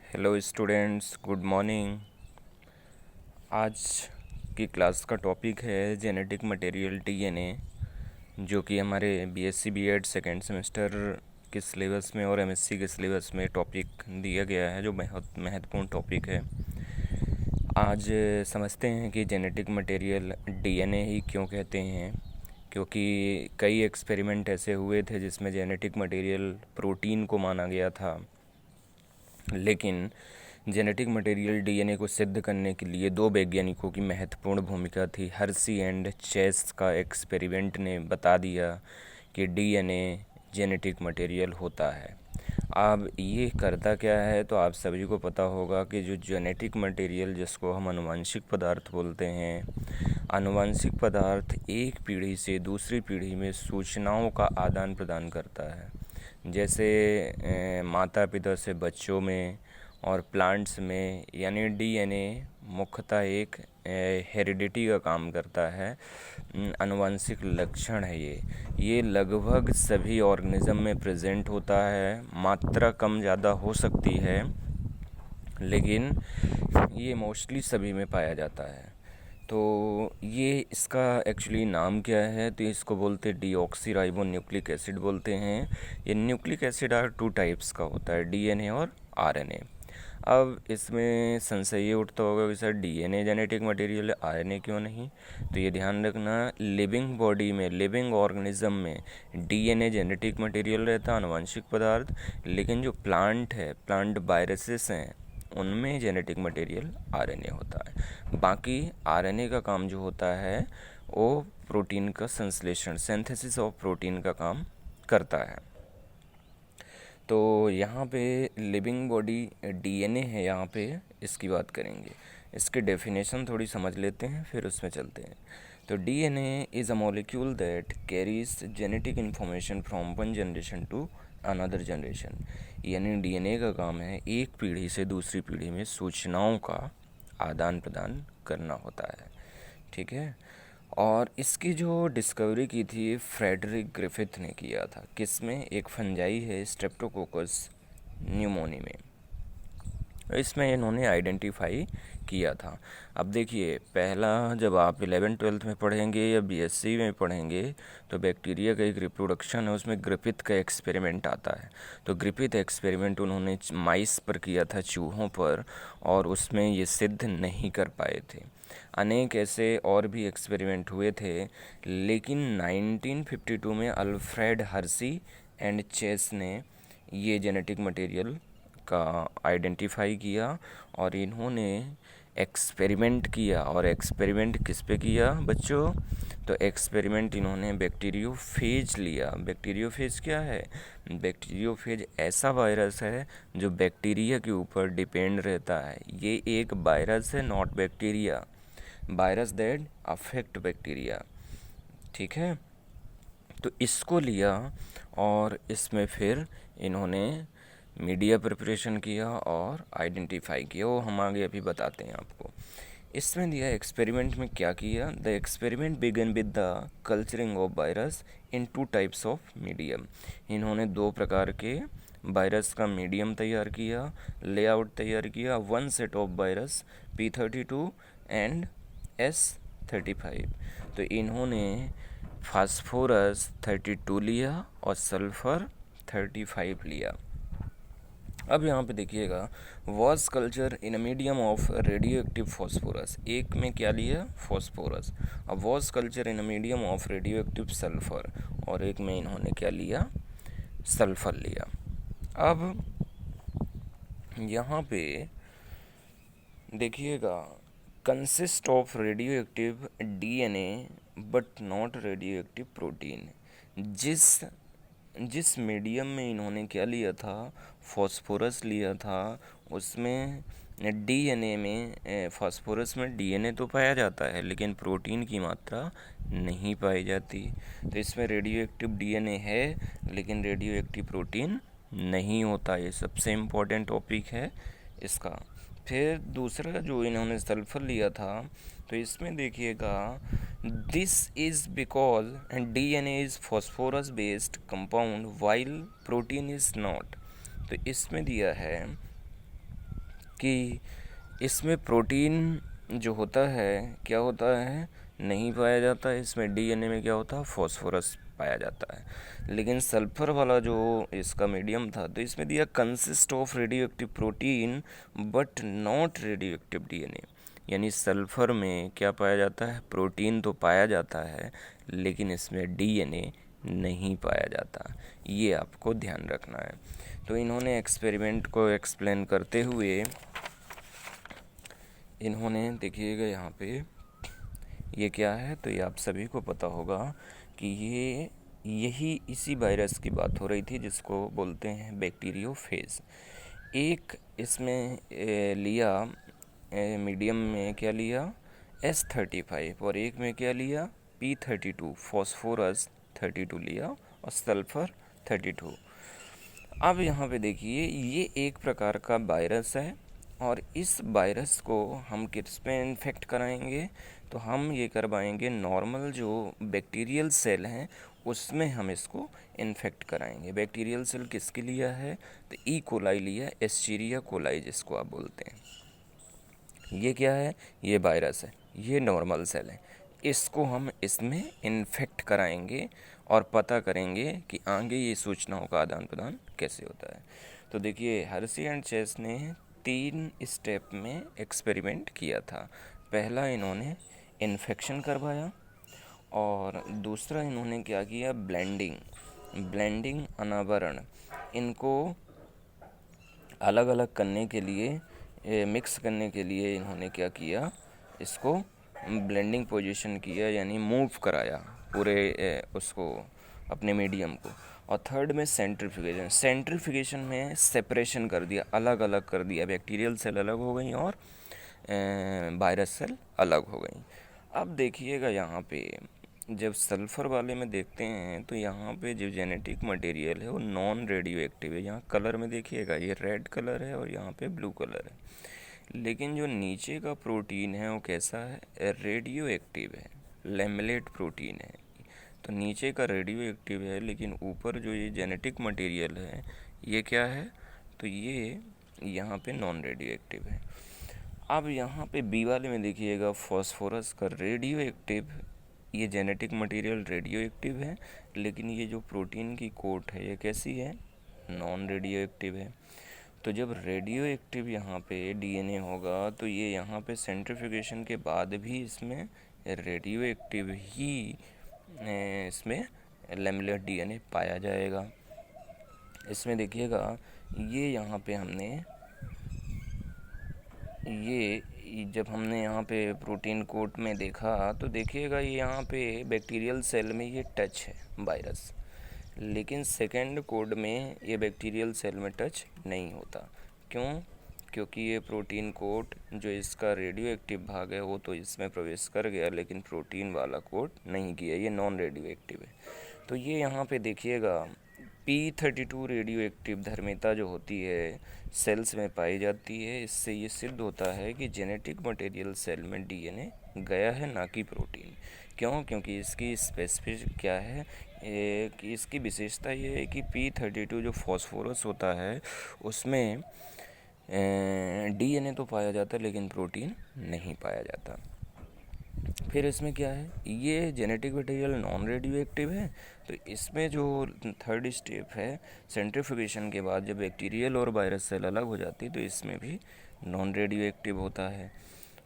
Hello students, good morning. आज की class का टॉपिक है जेनेटिक मटेरियल डीएनए, जो कि हमारे बीएससी बीएड सेकेंड सेमेस्टर के सिलेबस में और एमएससी के सिलेबस में टॉपिक दिया गया है, जो बहुत महत्वपूर्ण टॉपिक है। आज समझते हैं कि जेनेटिक मटेरियल डीएनए ही क्यों कहते हैं, क्योंकि कई एक्सपेरिमेंट ऐसे हुए थे जिसमें जेनेटिक मटेरियल प्रोटीन को माना गया था, लेकिन जेनेटिक मटेरियल डीएनए को सिद्ध करने के लिए दो वैज्ञानिकों की महत्वपूर्ण भूमिका थी। हर्सी एंड चेस का एक्सपेरिमेंट ने बता दिया कि डीएनए जेनेटिक मटेरियल होता है। अब ये करता क्या है, तो आप सभी को पता होगा कि जो जेनेटिक मटेरियल, जिसको हम आनुवंशिक पदार्थ बोलते हैं, आनुवंशिक पदार्थ एक पीढ़ी से दूसरी पीढ़ी में सूचनाओं का आदान प्रदान करता है। जैसे माता पिता से बच्चों में और प्लांट्स में, यानी डीएनए मुख्यतः एक हेरिडिटी का काम करता है, आनुवंशिक लक्षण है ये लगभग सभी ऑर्गेनिज्म में प्रेजेंट होता है। मात्रा कम ज़्यादा हो सकती है, लेकिन ये मोस्टली सभी में पाया जाता है। तो ये इसका एक्चुअली नाम क्या है, तो इसको बोलते हैं डीऑक्सी न्यूक्लिक एसिड बोलते हैं। ये nucleic acid are two types का होता है, डीएनए और आरएनए। अब इसमें संशय ये उठता होगा कि सर डीएनए जेनेटिक मटेरियल है, आरएनए क्यों नहीं? तो ये ध्यान रखना, लिविंग बॉडी में, लिविंग ऑर्गेनिज्म में डीएनए जेनेटिक मटेरियल रहता है, आनुवंशिक पदार्थ। लेकिन जो प्लांट है, प्लांट वायरसेस हैं, उनमें जेनेटिक मटेरियल आरएनए होता है। बाकी आरएनए का काम जो होता है वो प्रोटीन का संश्लेषण, सिंथेसिस ऑफ प्रोटीन का काम करता है। तो यहाँ पे लिविंग बॉडी डीएनए है, यहाँ पे इसकी बात करेंगे। इसकी डेफिनेशन थोड़ी समझ लेते हैं, फिर उसमें चलते हैं। तो DNA is a molecule that carries genetic information from one generation to another generation. यानी डीएनए का काम है एक पीढ़ी से दूसरी पीढ़ी में सूचनाओं का आदान प्रदान करना होता है, ठीक है। और इसकी जो डिस्कवरी की थी फ्रेडरिक ग्रिफिथ ने किया था। किस में? एक फंजाई है स्ट्रेप्टोकोकस न्यूमोनी में, इसमें इन्होंने आइडेंटिफाई किया था। अब देखिए, पहला जब आप 11th-12th में पढ़ेंगे या बीएससी में पढ़ेंगे, तो बैक्टीरिया का एक रिप्रोडक्शन है, उसमें ग्रिफिथ का एक्सपेरिमेंट आता है। तो ग्रिफिथ एक्सपेरिमेंट उन्होंने माइस पर किया था, चूहों पर, और उसमें ये सिद्ध नहीं कर पाए थे। अनेक ऐसे और भी एक्सपेरिमेंट हुए थे, लेकिन 1952 में अल्फ्रेड हर्सी एंड चेस ने ये जेनेटिक मटेरियल का आइडेंटिफाई किया, और इन्होंने एक्सपेरिमेंट किया। और एक्सपेरिमेंट किस पे किया बच्चों? तो एक्सपेरिमेंट इन्होंने बैक्टीरियोफेज लिया। बैक्टीरियोफेज क्या है? बैक्टीरियोफेज ऐसा वायरस है जो बैक्टीरिया के ऊपर डिपेंड रहता है। ये एक वायरस है, not bacteria, virus that affect bacteria, ठीक है। तो इसको लिया और इसमें फिर इन्होंने मीडिया प्रिपरेशन किया और आइडेंटिफाई किया, वो हम आगे अभी बताते हैं आपको। इसमें दिया एक्सपेरिमेंट में क्या किया, the experiment began with the culturing of virus in two types of medium. इन्होंने दो प्रकार के वायरस का मीडियम तैयार किया, लेआउट तैयार किया। One set of virus P32 and S35। तो इन्होंने फास्फोरस 32 लिया और सल्फर 35 लिया। अब यहाँ पे देखिएगा, was culture in a medium of radio active phosphorus. एक में क्या लिया? फॉस्फोरस। अब was culture in a medium of radio active sulphur, और एक में इन्होंने क्या लिया? सल्फर लिया। अब यहाँ पे देखिएगा, consist of radio active DNA but not radio active protein. जिस मीडियम में इन्होंने क्या लिया था? फॉस्फोरस लिया था। उसमें डीएनए में, फास्फोरस में डीएनए तो पाया जाता है, लेकिन प्रोटीन की मात्रा नहीं पाई जाती। तो इसमें रेडियो एक्टिव डीएनए है, लेकिन रेडियो एक्टिव प्रोटीन नहीं होता। ये सबसे इम्पोर्टेंट टॉपिक है इसका। फिर दूसरा जो इन्होंने सल्फर लिया था, तो इसमें देखिएगा, this is because DNA is phosphorus based compound while protein is not. तो इसमें दिया है कि इसमें प्रोटीन जो होता है क्या होता है, नहीं पाया जाता है। इसमें डीएनए में क्या होता है, फॉस्फोरस पाया जाता है। लेकिन सल्फर वाला जो इसका मीडियम था, तो इसमें दिया consist of radio active protein but not radio active DNA. यानी सल्फर में क्या पाया जाता है, प्रोटीन तो पाया जाता है लेकिन इसमें डीएनए नहीं पाया जाता। ये आपको ध्यान रखना है। तो इन्होंने एक्सपेरिमेंट को एक्सप्लेन करते हुए इन्होंने, देखिएगा यहाँ पे ये क्या है, तो ये आप सभी को पता होगा कि ये यही इसी वायरस की बात हो रही थी जिसको बोलते हैं बैक्टीरियोफेज। एक इसमें लिया मीडियम में क्या लिया, S35, और एक में क्या लिया, P32, फॉस्फोरस 32 लिया और सल्फर 32। अब यहाँ पे देखिए ये एक प्रकार का वायरस है और इस वायरस को हम किस पे इन्फेक्ट कराएंगे, तो हम ये करवाएंगे नॉर्मल जो बैक्टीरियल सेल हैं उसमें हम इसको इन्फेक्ट कराएंगे। बैक्टीरियल सेल किसके लिया है, तो ई कोलाई लिया, एस्चेरिया कोलाई जिसको आप बोलते हैं। ये क्या है, ये वायरस है, ये नॉर्मल सेल है। इसको हम इसमें इन्फेक्ट कराएंगे और पता करेंगे कि आगे ये सूचनाओं का आदान प्रदान कैसे होता है। तो देखिए हर्शी एंड चेस ने 3 स्टेप में एक्सपेरिमेंट किया था। पहला इन्होंने इन्फेक्शन करवाया और दूसरा इन्होंने क्या किया, ब्लेंडिंग अनावरण। इनको अलग अलग करने के लिए, मिक्स करने के लिए इन्होंने क्या किया, इसको ब्लेंडिंग पोजीशन किया, यानी मूव कराया पूरे उसको, अपने मीडियम को। और थर्ड में सेंट्रीफ्यूगेशन में सेपरेशन कर दिया, अलग अलग कर दिया। बैक्टीरियल सेल अलग हो गई और वायरस सेल अलग हो गई। अब देखिएगा यहाँ पे जब सल्फ़र वाले में देखते हैं तो यहाँ पे जो जेनेटिक मटेरियल है वो नॉन रेडियो एक्टिव है। यहाँ कलर में देखिएगा ये रेड कलर है और यहाँ पे ब्लू कलर है। लेकिन जो नीचे का प्रोटीन है वो कैसा है, रेडियो एक्टिव है, लेमलेट प्रोटीन है। तो नीचे का रेडियो एक्टिव है लेकिन ऊपर जो ये जेनेटिक मटेरियल है ये क्या है, तो ये यहाँ पे नॉन रेडियो एक्टिव है। अब यहाँ पे बी वाले में देखिएगा फॉस्फोरस का रेडियो एक्टिव, ये जेनेटिक मटेरियल रेडियो एक्टिव है लेकिन ये जो प्रोटीन की कोट है ये कैसी है, नॉन रेडियो एक्टिव है। तो जब रेडियो एक्टिव यहाँ पे डीएनए होगा तो ये यहाँ पे सेंट्रीफ्यूगेशन के बाद भी इसमें रेडियो एक्टिव ही इसमें लेमुलर डीएनए पाया जाएगा। इसमें देखिएगा ये यहाँ पे हमने ये जब हमने यहाँ पे प्रोटीन कोट में देखा तो देखिएगा ये यहाँ पे बैक्टीरियल सेल में ये टच है वायरस, लेकिन सेकेंड कोड में ये बैक्टीरियल सेल में टच नहीं होता। क्यों, क्योंकि ये प्रोटीन कोट जो इसका रेडियो एक्टिव भाग है वो तो इसमें प्रवेश कर गया लेकिन प्रोटीन वाला कोट नहीं किया, ये नॉन रेडियो एक्टिव है। तो ये यहाँ पे देखिएगा P32 रेडियो एक्टिव धर्मिता जो होती है सेल्स में पाई जाती है। इससे ये सिद्ध होता है कि जेनेटिक मटेरियल सेल में डीएनए गया है, ना कि प्रोटीन। क्यों, क्योंकि इसकी स्पेसिफिक क्या है, कि इसकी विशेषता ये है कि P32 जो फॉस्फोरस होता है उसमें डीएनए तो पाया जाता है लेकिन प्रोटीन नहीं पाया जाता। फिर इसमें क्या है, ये genetic material non radio active है, तो इसमें जो थर्ड स्टेप है सेंट्रीफ्यूगेशन के बाद जब बैक्टीरियल और वायरस सेल अलग हो जाती है तो इसमें भी नॉन रेडियो एक्टिव होता है।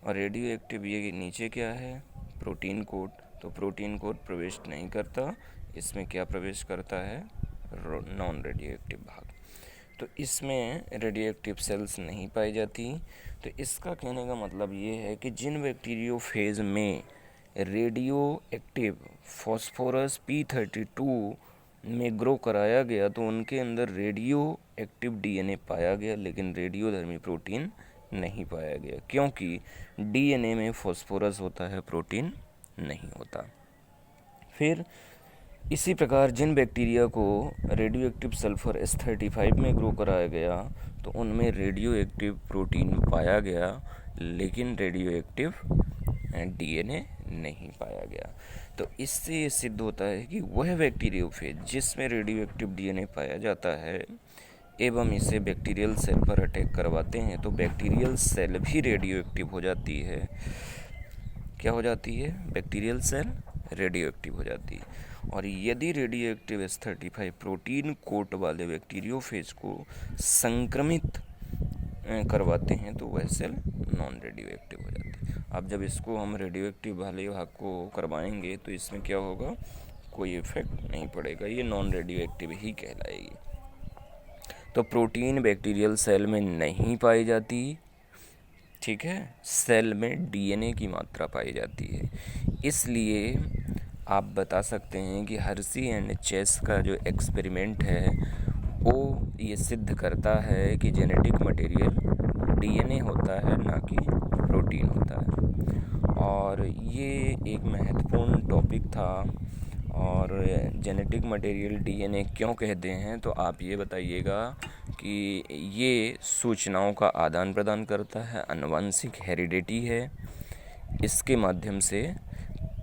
और रेडियो एक्टिव ये नीचे क्या है, प्रोटीन कोड, तो प्रोटीन कोड प्रवेश नहीं करता, इसमें क्या प्रवेश करता है, नॉन रेडियो एक्टिव भाग। तो इसमें रेडियो एक्टिव सेल्स नहीं पाई जाती। तो इसका कहने का मतलब ये है कि जिन बैक्टीरियोफेज में रेडियो एक्टिव फॉस्फोरस P32 में ग्रो कराया गया तो उनके अंदर रेडियो एक्टिव डीएनए पाया गया लेकिन रेडियोधर्मी प्रोटीन नहीं पाया गया, क्योंकि डीएनए में फॉस्फोरस होता है, प्रोटीन नहीं होता। फिर इसी प्रकार जिन बैक्टीरिया को रेडियो एक्टिव सल्फ़र S35 में ग्रो कराया गया तो उनमें रेडियो एक्टिव प्रोटीन पाया गया लेकिन रेडियो एक्टिव डीएनए नहीं पाया गया। तो इससे सिद्ध होता है कि वह बैक्टीरियोफेज जिसमें रेडियो एक्टिव डीएनए पाया जाता है एवं इसे बैक्टीरियल सेल पर अटैक करवाते हैं तो बैक्टीरियल सेल भी रेडियो एक्टिव हो जाती है। क्या हो जाती है? बैक्टीरियल सेल रेडियो एक्टिव हो जाती है। और यदि radio active S35 protein coat वाले बैक्टीरियोफेज को संक्रमित करवाते हैं तो वह सेल नॉन रेडियो एक्टिव हो जाती है। अब जब इसको हम रेडियो एक्टिव वाले भाग को करवाएंगे तो इसमें क्या होगा? कोई इफेक्ट नहीं पड़ेगा, ये नॉन रेडियो एक्टिव ही कहलाएगी। तो प्रोटीन बैक्टीरियल सेल में नहीं पाई जाती, ठीक है, सेल में डीएनए की मात्रा पाई जाती है। इसलिए आप बता सकते हैं कि हर्शी एंड चेस का जो एक्सपेरिमेंट है वो ये सिद्ध करता है कि जेनेटिक मटेरियल डीएनए होता है, ना कि प्रोटीन होता है। और ये एक महत्वपूर्ण टॉपिक था। और जेनेटिक मटेरियल डीएनए क्यों कहते हैं, तो आप ये बताइएगा कि ये सूचनाओं का आदान प्रदान करता है, आनुवंशिक हेरिडिटी है। इसके माध्यम से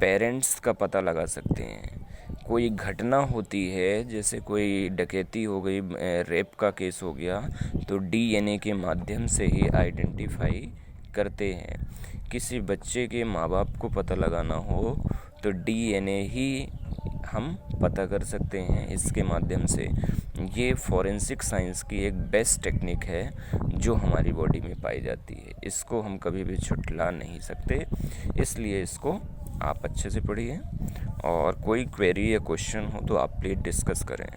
पेरेंट्स का पता लगा सकते हैं। कोई घटना होती है, जैसे कोई डकैती हो गई, रेप का केस हो गया, तो डीएनए के माध्यम से ही आइडेंटिफाई करते हैं। किसी बच्चे के माँ बाप को पता लगाना हो तो डीएनए ही हम पता कर सकते हैं इसके माध्यम से। ये फॉरेंसिक साइंस की एक बेस्ट टेक्निक है जो हमारी बॉडी में पाई जाती है। इसको हम कभी भी छुटला नहीं सकते, इसलिए इसको आप अच्छे से पढ़िए। और कोई क्वेरी या क्वेश्चन हो तो आप प्लीज़ डिस्कस करें।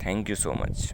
Thank you so much.